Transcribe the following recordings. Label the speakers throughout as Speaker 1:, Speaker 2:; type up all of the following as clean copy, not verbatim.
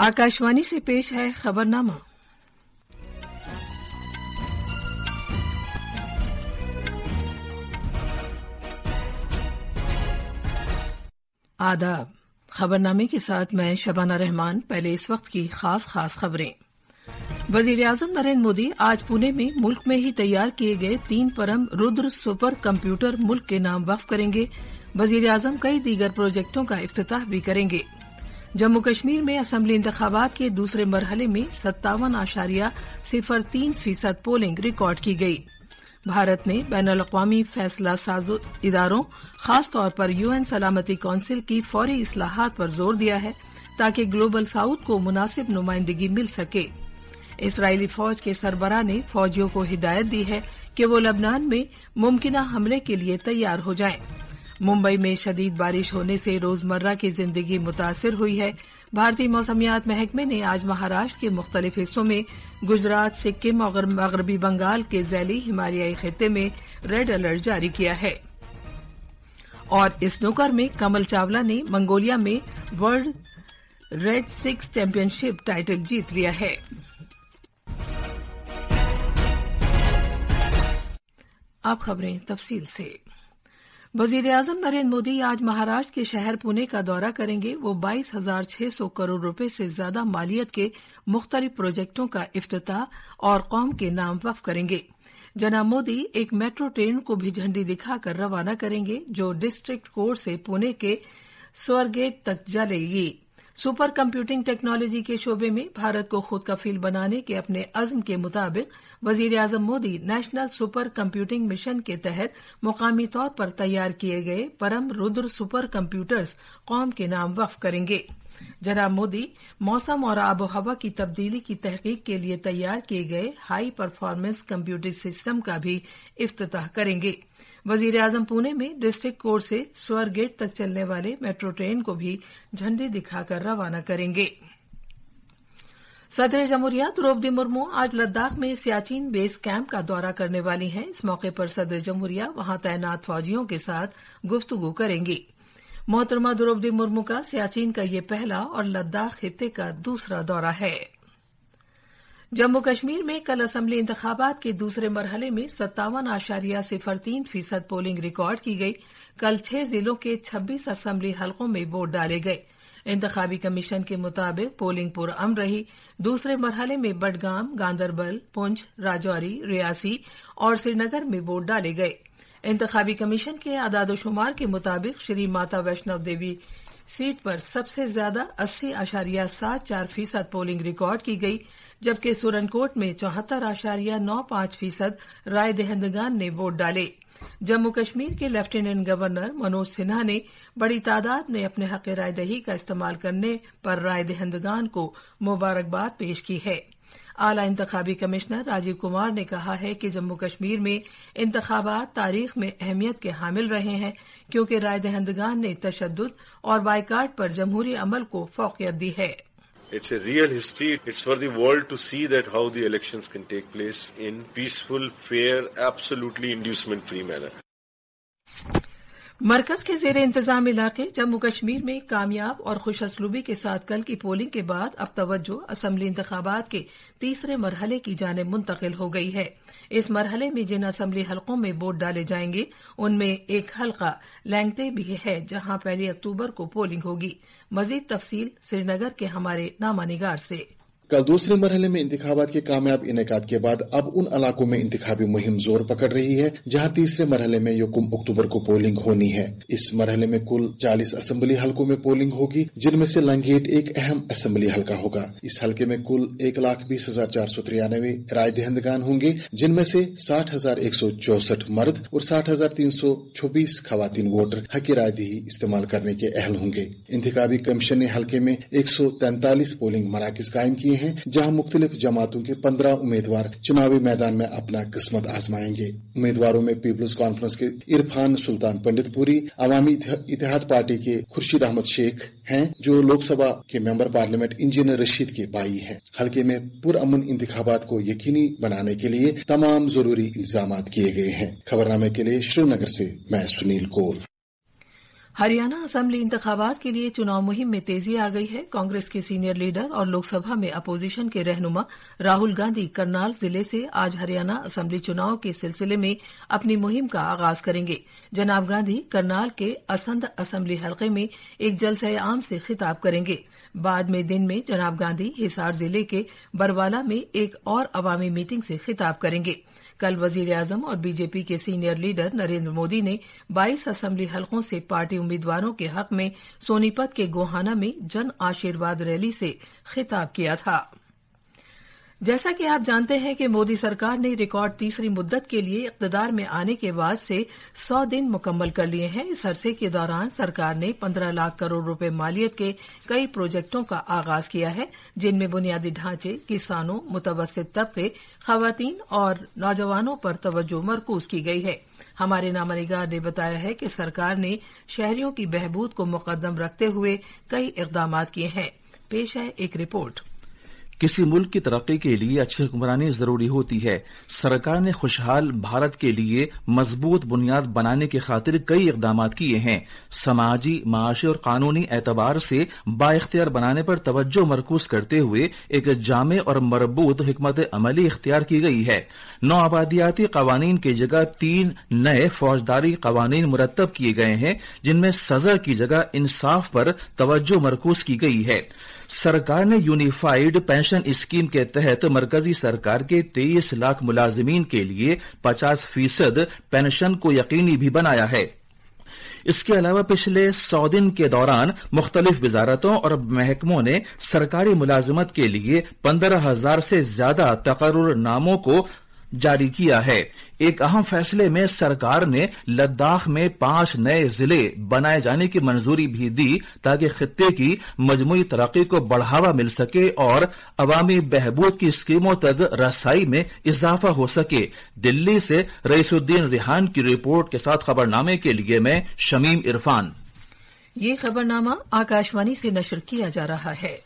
Speaker 1: आकाशवाणी से पेश है खबरनामा। आदाब। खबरनामे के साथ मैं शबाना रहमान। पहले इस वक्त की खास खबरें। वजीर-ए-आज़म नरेंद्र मोदी आज पुणे में मुल्क में ही तैयार किए गए 3 परम रुद्र सुपर कंप्यूटर मुल्क के नाम वक्फ करेंगे। वजीर-ए-आज़म कई दीगर प्रोजेक्टों का इफ्तिताह भी करेंगे। जम्मू कश्मीर में असेंबली इंतखाबात के दूसरे मरहले में 57.03% पोलिंग रिकॉर्ड की गई। भारत ने बैनुल-अक़वामी फैसला साज इदारों खासतौर पर यूएन सलामती कौंसिल की फौरी इस्लाहात पर जोर दिया है ताकि ग्लोबल साउथ को मुनासिब नुमाइंदगी मिल सके। इसराइली फौज के सरबराह ने फौजियों को हिदायत दी है कि वो लबनान में मुमकिना हमले के लिए तैयार हो जाएं। मुंबई में शदीद बारिश होने से रोजमर्रा की जिंदगी मुतासिर हुई है। भारतीय मौसमियात महकमे ने आज महाराष्ट्र के मुख्तलिफ हिस्सों में, गुजरात, सिक्किम और मगरबी बंगाल के ज़ैली हिमालयाई खित्ते में रेड अलर्ट जारी किया है। और स्नूकर में कमल चावला ने मंगोलिया में वर्ल्ड रेड 6 चैंपियनशिप टाइटल जीत लिया है। अब खबरें तफसील से। वजीर-ए-आज़म नरेंद्र मोदी आज महाराष्ट्र के शहर पुणे का दौरा करेंगे। वो 22,600 करोड़ रुपए से ज्यादा मालियत के मुख्तलिफ प्रोजेक्टों का इफ्तिताह और कौम के नाम वक्फ करेंगे। जनाब मोदी एक मेट्रो ट्रेन को भी झंडी दिखाकर रवाना करेंगे जो डिस्ट्रिक्ट कोर्ट से पुणे के स्वर्गेट तक चलेगी। सुपर कंप्यूटिंग टेक्नोलॉजी के शोबे में भारत को खुद कफील बनाने के अपने अज़्म के मुताबिक वजीर-ए-आज़म Modi national super computing mission के तहत मुकामी तौर पर तैयार किए गए परम रुद्र सुपर कंप्यूटर्स कौम के नाम वक्फ करेंगे। जनाब मोदी मौसम और आबो हवा की तब्दीली की तहकीक के लिए तैयार किए गए हाई परफॉर्मेंस कंप्यूटिंग सिस्टम का भी इफ्तिताह करेंगे। वजीर-ए-आज़म पुणे में डिस्ट्रिक्ट कोर्ट से स्वर्गेट तक चलने वाले मेट्रो ट्रेन को भी झंडी दिखाकर रवाना करेंगे। सदर जमहूरिया द्रौपदी मुर्मू आज लद्दाख में सियाचिन बेस कैंप का दौरा करने वाली हैं। इस मौके पर सदर जमहूरिया वहां तैनात फौजियों के साथ गुफ्तगू करेंगी। मोहतरमा द्रौपदी मुर्मू का सियाचिन का ये पहला और लद्दाख खित्ते का दूसरा दौरा है। जम्मू कश्मीर में कल असेंबली इंतखाबात के दूसरे मरहले में 57.03% पोलिंग रिकॉर्ड की गई। कल 6 जिलों के 26 असेंबली हलकों में वोट डाले गए। इंतखाबी कमीशन के मुताबिक पोलिंग पुरअमन रही। दूसरे मरहले में बडगाम, गांदरबल, पुंछ, राजौरी, रियासी और श्रीनगर में वोट डाले गए। इंतखाबी कमीशन के आदादोशुमार के मुताबिक श्री माता वैष्णव देवी सीट पर सबसे ज्यादा 80.74% पोलिंग रिकॉर्ड की गई, जबकि सुरनकोट में 74.95% राय दहिंदगान ने वोट डाले। जम्मू कश्मीर के लेफ्टिनेंट गवर्नर मनोज सिन्हा ने बड़ी तादाद में अपने हक राय दही का इस्तेमाल करने पर राय दहिंदगान को मुबारकबाद पेश की है। आला इंतखाबी कमिश्नर राजीव कुमार ने कहा है कि जम्मू कश्मीर में इंतखाबात तारीख में अहमियत के हामिल रहे हैं क्योंकि राय दहिंदगान ने तशद्दुद और बाइकाट पर जमहूरी अमल को फौकियत दी है।
Speaker 2: It's a real history. It's for the world to see that how the elections can take place in peaceful, fair, absolutely inducement-free manner.
Speaker 1: मरकज के जेर इंतजाम इलाके जम्मू कश्मीर में कामयाब और खुशअस्लूबी के साथ कल की पोलिंग के बाद अब तवज्जो असेंबली इंतखाबात के तीसरे मरहले की जानिब मुंतकिल हो गई है। इस मरहले में जिन असेंबली हलकों में वोट डाले जाएंगे उनमें एक हलका लैंगटे भी है जहां 1 अक्टूबर को पोलिंग होगी। मजीद तफसील श्रीनगर के हमारे नामानिगार से।
Speaker 3: कल दूसरे मरहले में इंतखाबात के कामयाब इनेकाद के बाद अब उन इलाकों में इंतखाबी मुहिम जोर पकड़ रही है जहां तीसरे मरहले में 1 अक्टूबर को पोलिंग होनी है। इस मरहले में कुल 40 असेंबली हलकों में पोलिंग होगी, जिनमें से लंगेट एक अहम असेंबली हलका होगा। इस हलके में कुल 1,20,493 राय दहिंदगान होंगे, जिनमें से 60,164 मर्द और 60,326 खवातीन वोटर हक राय दही इस्तेमाल करने के अहल होंगे। इंतखाबी कमीशन ने हलके में 143 पोलिंग मराकज कायम किए हैं जहां मुख्तलिफ जमातों के 15 उम्मीदवार चुनावी मैदान में अपना किस्मत आजमाएंगे। उम्मीदवारों में पीपल्स कॉन्फ्रेंस के इरफान सुल्तान पंडितपुरी, अवामी इत्तेहाद पार्टी के खुर्शीद अहमद शेख हैं जो लोकसभा के मेंबर पार्लियामेंट इंजीनियर रशीद के भाई हैं। हल्के में पुरअमन इंतखाबात को यकीनी बनाने के लिए तमाम जरूरी इंतजाम किए गए हैं। खबरनामे के लिए श्रीनगर से मैं सुनील कौर।
Speaker 1: हरियाणा असेंबली इंतखाबात के लिए चुनाव मुहिम में तेजी आ गई है। कांग्रेस के सीनियर लीडर और लोकसभा में अपोजिशन के रहनुमा राहुल गांधी करनाल जिले से आज हरियाणा असेंबली चुनाव के सिलसिले में अपनी मुहिम का आगाज करेंगे। जनाब गांधी करनाल के असंध असेंबली हलके में एक जलसे आम से खिताब करेंगे। बाद में दिन में जनाब गांधी हिसार जिले के बरवाला में एक और अवामी मीटिंग से खिताब करेंगे। कल वजीर आजम और बीजेपी के सीनियर लीडर नरेंद्र मोदी ने 22 असेंबली हलकों से पार्टी उम्मीदवारों के हक में सोनीपत के गोहाना में जन आशीर्वाद रैली से खिताब किया था। जैसा कि आप जानते हैं कि मोदी सरकार ने रिकॉर्ड तीसरी मुद्दत के लिए इक़्तिदार में आने के बाद से 100 दिन मुकम्मल कर लिए हैं। इस अरसे के दौरान सरकार ने 15 लाख करोड़ रुपए मालियत के कई प्रोजेक्टों का आगाज किया है, जिनमें बुनियादी ढांचे, किसानों, मुतवस्सित तबके, खवातीन और नौजवानों पर तवज्जो मरकूज की गई है। हमारे नामानिगार ने बताया है कि सरकार ने शहरियों की बहबूद को मुकद्दम रखते हुए कई इक़दामात किए हैं। पेश है एक रिपोर्ट।
Speaker 4: किसी मुल्क की तरक्की के लिए अच्छी हुक्मरानी जरूरी होती है। सरकार ने खुशहाल भारत के लिए मजबूत बुनियाद बनाने की खातिर कई इकदाम किए हैं। समाजी, माशी और कानूनी एतबार से बाइख्तियार बनाने पर तवज्जो मरकूज करते हुए एक जामे और मरबूत हिकमत अमली इख्तियार की गई है। नौआबादियाती कवानीन की जगह 3 नए फौजदारी कवानीन मुरतब किए गए हैं, जिनमें सजा की जगह इंसाफ पर तवज्जो मरकूज की गई है। सरकार ने यूनिफाइड पेंशन स्कीम के तहत मरकजी सरकार के 23 लाख मुलाजिमीन के लिए 50% पेंशन को यकीनी भी बनाया है। इसके अलावा पिछले 100 दिन के दौरान मुख्तलिफ वजारतों और महकमों ने सरकारी मुलाजमत के लिए 15,000 से ज्यादा तकर्रुरनामों को जारी किया है। एक अहम फैसले में सरकार ने लद्दाख में 5 नए जिले बनाए जाने की मंजूरी भी दी, ताकि खित्ते की मजमूई तरक्की को बढ़ावा मिल सके और अवामी बहबूद की स्कीमों तक रसाई में इजाफा हो सके। दिल्ली से रईसुद्दीन रिहान की रिपोर्ट के साथ खबरनामे के लिए मैं शमीम इरफान।
Speaker 1: ये खबरनामा आकाशवाणी से नशर किया जा रहा है।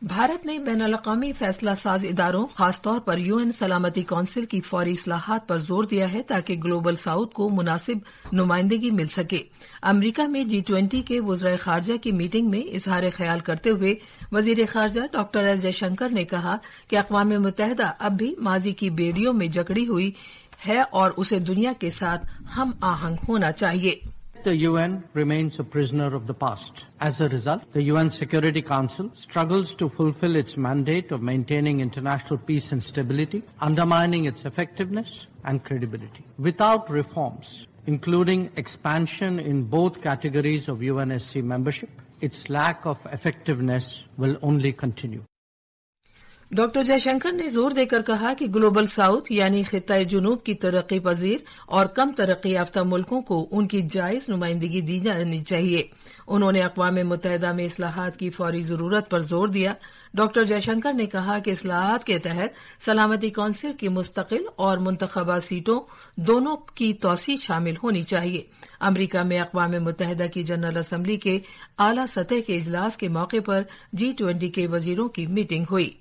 Speaker 1: भारत ने बैनुल-अक़वामी फैसला साज इदारों, खासतौर पर यूएन सलामती कौंसिल की फौरी इस्लाहात पर जोर दिया है, ताकि ग्लोबल साउथ को मुनासिब नुमाइंदगी मिल सके। अमरीका में G20 के वज़ीर ख़ारजा की मीटिंग में इजहार ख्याल करते हुए वज़ीर ख़ारजा डॉक्टर एस जयशंकर ने कहा कि अक़वाम मुत्तहिदा अब भी माजी की बेड़ियों में जकड़ी हुई है और उसे दुनिया के साथ हम आहंग होना चाहिए।
Speaker 5: The UN remains a prisoner of the past. As a result, the UN Security Council struggles to fulfill its mandate of maintaining international peace and stability, undermining its effectiveness and credibility. Without reforms, including expansion in both categories of UNSC membership, its lack of effectiveness will only continue.
Speaker 1: Doctor Jaishankar ने जोर देकर कहा कि global south यानी खित्ता जुनूब की तरक्की पजीर और कम तरक्की याफ्ता मुल्कों को उनकी जायज नुमाइंदगी दी जानी चाहिए। उन्होंने अक़वाम मुत्तहिदा में इस्लाहात की फौरी जरूरत पर जोर दिया। डॉक्टर जयशंकर ने कहा कि इस्लाहात के तहत सलामती कौंसिल की मुस्तकिल और मुंतखबा सीटों दोनों की तौसी शामिल होनी चाहिए। अमरीका में अक़वाम मुत्तहिदा की जनरल असम्बली के आला सतह के इजलास के मौके पर G20 के वजीरों की मीटिंग हुई।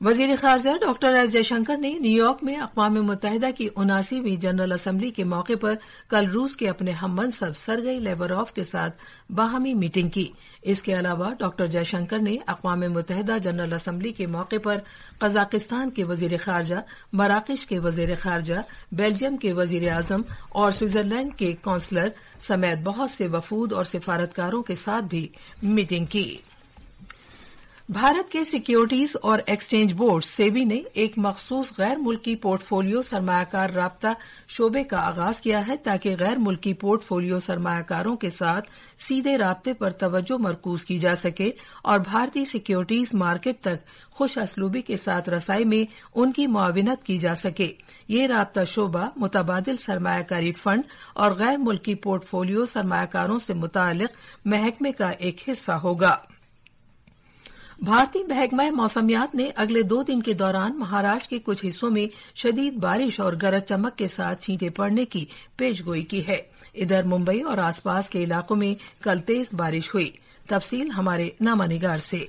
Speaker 1: वजीर ख़ारजा डॉक्टर एस जयशंकर ने न्यूयॉर्क में अक़वाम मुत्तहिदा की 79वीं जनरल असम्बली के मौके पर कल रूस के अपने हममनसब सरगई लेवरोव के साथ बाहमी मीटिंग की। इसके अलावा डॉक्टर जयशंकर ने अक़वाम मुत्तहिदा जनरल असम्बली के मौके पर कजाकिस्तान के वजीर ख़ारजा, मराकश के वजीर ख़ारजा, बेल्जियम के वजीर आजम और स्विट्जरलैंड के कौंसलर समेत बहुत से वफूद और सिफारतकारों के साथ भी मीटिंग की। भारत के सिक्योरिटीज और एक्सचेंज बोर्ड सेबी ने एक मखसूस गैर मुल्की पोर्टफोलियो सरमायाकार राब्ता शोबे का आगाज किया है, ताकि गैर मुल्की पोर्टफोलियो सरमायाकारों के साथ सीधे राब्ते पर तवज्जो मरकूज की जा सके और भारतीय सिक्योरिटीज मार्केट तक खुश असलूबी के साथ रसाई में उनकी मुआविनत की जा सके। ये राब्ता शोबा मुतबादिल सरमायाकारी फंड और गैर मुल्की पोर्टफोलियो सरमायाकारों से मुतालिक महकमे का एक हिस्सा होगा। भारतीय महकमा मौसमियात ने अगले 2 दिन के दौरान महाराष्ट्र के कुछ हिस्सों में शदीद बारिश और गरज चमक के साथ छींटे पड़ने की पेशगोई की है। इधर मुंबई और आसपास के इलाकों में कल तेज बारिश हुई। तफसील हमारे नामानिगार से।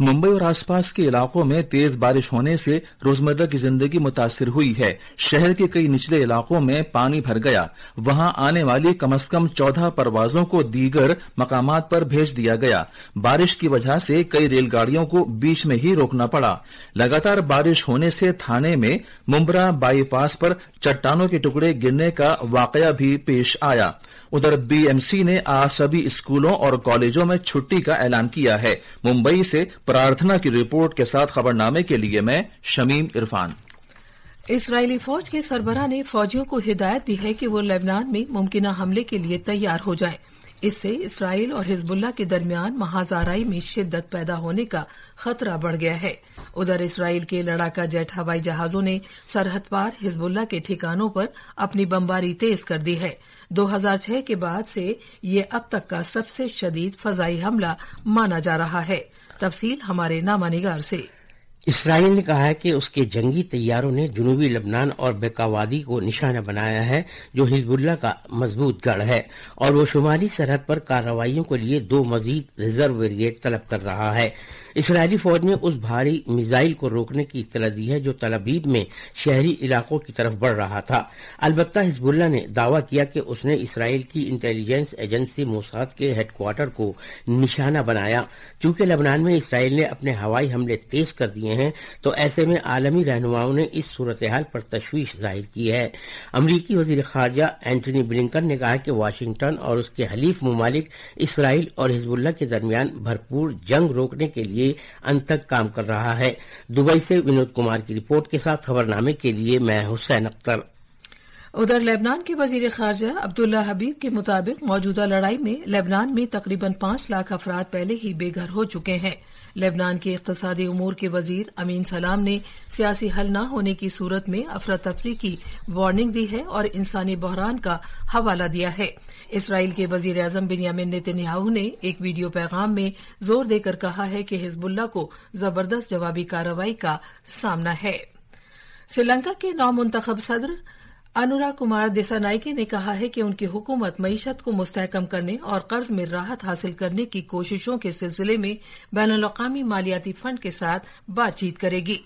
Speaker 4: मुंबई और आसपास के इलाकों में तेज बारिश होने से रोजमर्रा की जिंदगी मुतासिर हुई है। शहर के कई निचले इलाकों में पानी भर गया। वहां आने वाली कम से कम 14 परवाजों को दीगर मकामात पर भेज दिया गया। बारिश की वजह से कई रेलगाड़ियों को बीच में ही रोकना पड़ा। लगातार बारिश होने से थाने में मुंब्रा बाईपास पर चट्टानों के टुकड़े गिरने का वाकया भी पेश आया। उधर बीएमसी ने आज सभी स्कूलों और कॉलेजों में छुट्टी का ऐलान किया है। मुंबई से प्रार्थना की रिपोर्ट के साथ खबरनामे के लिए मैं शमीम इरफान।
Speaker 1: इस्राएली फौज के सरबराह ने फौजियों को हिदायत दी है कि वो लेबनान में मुमकिन हमले के लिए तैयार हो जाएं। इससे इसराइल और हिजबुल्लाह के दरमियान महाजाराई में शिद्दत पैदा होने का खतरा बढ़ गया है। उधर इसराइल के लड़ाका जेट हवाई जहाजों ने सरहद पार हिजबुल्लाह के ठिकानों पर अपनी बमबारी तेज कर दी है। 2006 के बाद से ये अब तक का सबसे शदीद फजाई हमला माना जा रहा है। तफसील हमारे नामानिगार से।
Speaker 6: इसराइल ने कहा है कि उसके जंगी तैयारों ने जुनूबी लबनान और बेकावादी को निशाना बनाया है, जो हिजबुल्लाह का मजबूत गढ़ है, और वो शुमाली सरहद पर कार्रवाइयों के लिए 2 मजीद रिजर्व ब्रिगेड तलब कर रहा है। इसराइली फौज ने उस भारी मिसाइल को रोकने की इत्तला दी है जो तल अबीब में शहरी इलाकों की तरफ बढ़ रहा था। अलबत्ता हिजबुल्लाह ने दावा किया कि उसने इसराइल की इंटेलिजेंस एजेंसी मोसाद के हेडक्वार्टर को निशाना बनाया। चूंकि लबनान में इसराइल ने अपने हवाई हमले तेज कर दिए हैं, तो ऐसे में आलमी रहनुमाओं ने इस सूरत हाल पर तशवीश जाहिर की है। अमरीकी वजीर खारजा एंटनी ब्लिंकन ने कहा कि वाशिंगटन और उसके हलीफ मुमालिक इसराइल और हिजबुल्लाह के दरमियान भरपूर जंग रोकने के लिए अंत तक काम कर रहा है। दुबई से विनोद कुमार की रिपोर्ट के साथ खबरनामे के लिए मैं हुसैन अख्तर।
Speaker 1: उधर लेबनान के वजीर खारजा अब्दुल्ला हबीब के मुताबिक मौजूदा लड़ाई में लेबनान में तकरीबन 5 लाख अफराद पहले ही बेघर हो चुके हैं। लेबनान के इक्तसादी उमूर के वजीर अमीन सलाम ने सियासी हल न होने की सूरत में अफरा तफरी की वार्निंग दी है और इंसानी बहरान का हवाला दिया है। इसराइल के वजीर आजम बिन्यामिन नेतन्याहू ने एक वीडियो पैगाम में जोर देकर कहा है कि हिजबुल्लाह को जबरदस्त जवाबी कार्रवाई का सामना है। श्रीलंका के नौमुंतखब सदर अनुराग कुमार दिसानाइके ने कहा है कि उनकी हुकूमत मईशत को मुस्तहकम करने और कर्ज में राहत हासिल करने की कोशिशों के सिलसिले में बैनुल-अक़वामी मालियाती फंड के साथ बातचीत करेगी।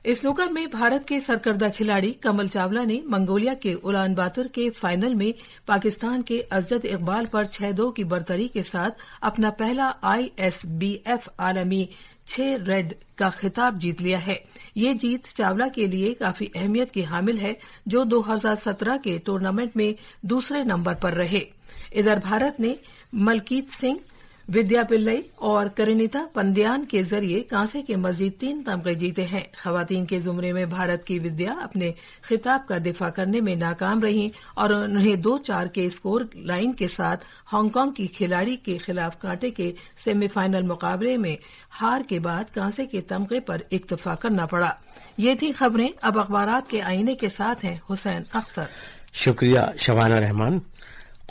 Speaker 1: स्नूकर में भारत के सरकर्दा खिलाड़ी कमल चावला ने मंगोलिया के उलान बातर के फाइनल में पाकिस्तान के अजद इकबाल पर 6-2 की बरतरी के साथ अपना पहला ISBF आलमी 6 रेड का खिताब जीत लिया है। ये जीत चावला के लिए काफी अहमियत की हामिल है, जो 2017 के टूर्नामेंट में दूसरे नंबर पर रहे। इधर भारत ने मलकीत सिंह, विद्या पिल्लई और करिनिता पंड्यान के जरिए कांसे के मजीद 3 तमगे जीते हैं। खवातीन के जुमरे में भारत की विद्या अपने खिताब का दिफा करने में नाकाम रही और उन्हें 2-4 के स्कोर लाइन के साथ हांगकांग की खिलाड़ी के खिलाफ कांटे के सेमीफाइनल मुकाबले में हार के बाद कांसे के तमगे पर इक्तफा करना पड़ा। ये थी खबरें। अब अखबारात के आईने के साथ हैं हुसैन अख्तर।
Speaker 6: शुक्रिया शबाना रहमान।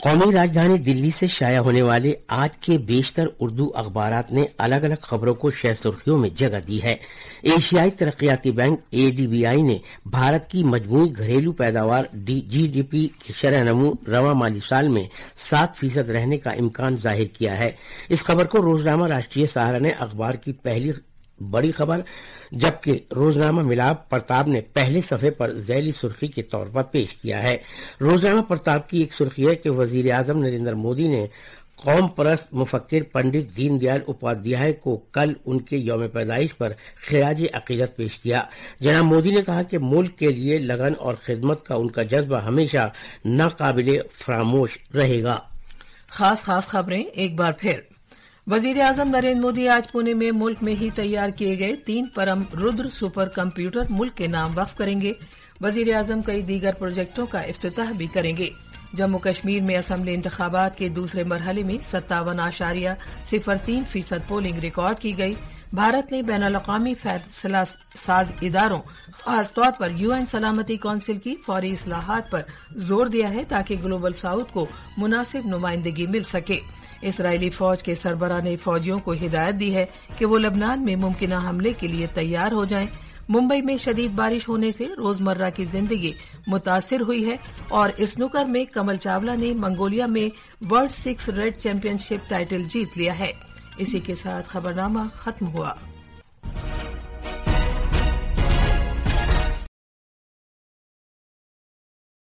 Speaker 6: कौमी राजधानी दिल्ली से शाया होने वाले आज के बेशतर उर्दू अखबारात ने अलग अलग खबरों को शह सुर्खियों में जगह दी है। एशियाई तरक्याती बैंक ADBI ने भारत की मजमूई घरेलू पैदावार GDP की शरह-नमू रवा माली साल में 7% रहने का इम्कान जाहिर किया है। इस खबर को रोजनामा राष्ट्रीय सहारा ने अखबार की पहली बड़ी खबर, जबकि रोजनामा मिलाप प्रताप ने पहले सफे पर ज़ैली सुर्खी के तौर पर पेश किया है। रोजनामा प्रताप की एक सुर्खी है कि वजीर आजम नरेंद्र मोदी ने कौम परस्त मुफक्किर पंडित दीनदयाल उपाध्याय को कल उनके यौम पैदाइश पर खिराज अकीदत पेश किया। जनाब मोदी ने कहा कि मुल्क के लिए लगन और खिदमत का उनका जज्बा हमेशा नाकाबिले फरामोश रहेगा।
Speaker 1: खास खबरें एक बार फिर। वजीर आजम नरेंद्र मोदी आज पुणे में मुल्क में ही तैयार किए गए 3 परम रुद्र सुपर कंप्यूटर मुल्क के नाम वक्फ करेंगे। वजीर आजम कई दीगर प्रोजेक्टों का इफ्तिताह भी करेंगे। जम्मू कश्मीर में असम्बली इंतखाबात के दूसरे मरहले में 57.03% पोलिंग रिकॉर्ड की गई। भारत ने बैनुल-अक़वामी फैसला साज इदारों, खासतौर पर UN सलामती कौंसिल की फौरी इस्लाहात पर जोर दिया है ताकि ग्लोबल साउथ को मुनासिब नुमाइंदगी मिल सके। इसराइली फौज के सरबराह ने फौजियों को हिदायत दी है कि वो लेबनान में मुमकिना हमले के लिए तैयार हो जाएं। मुंबई में शदीद बारिश होने से रोजमर्रा की जिंदगी मुतासिर हुई है और स्नूकर में कमल चावला ने मंगोलिया में वर्ल्ड 6 रेड चैंपियनशिप टाइटल जीत लिया है। اسی کے ساتھ خبرنامہ ختم ہوا۔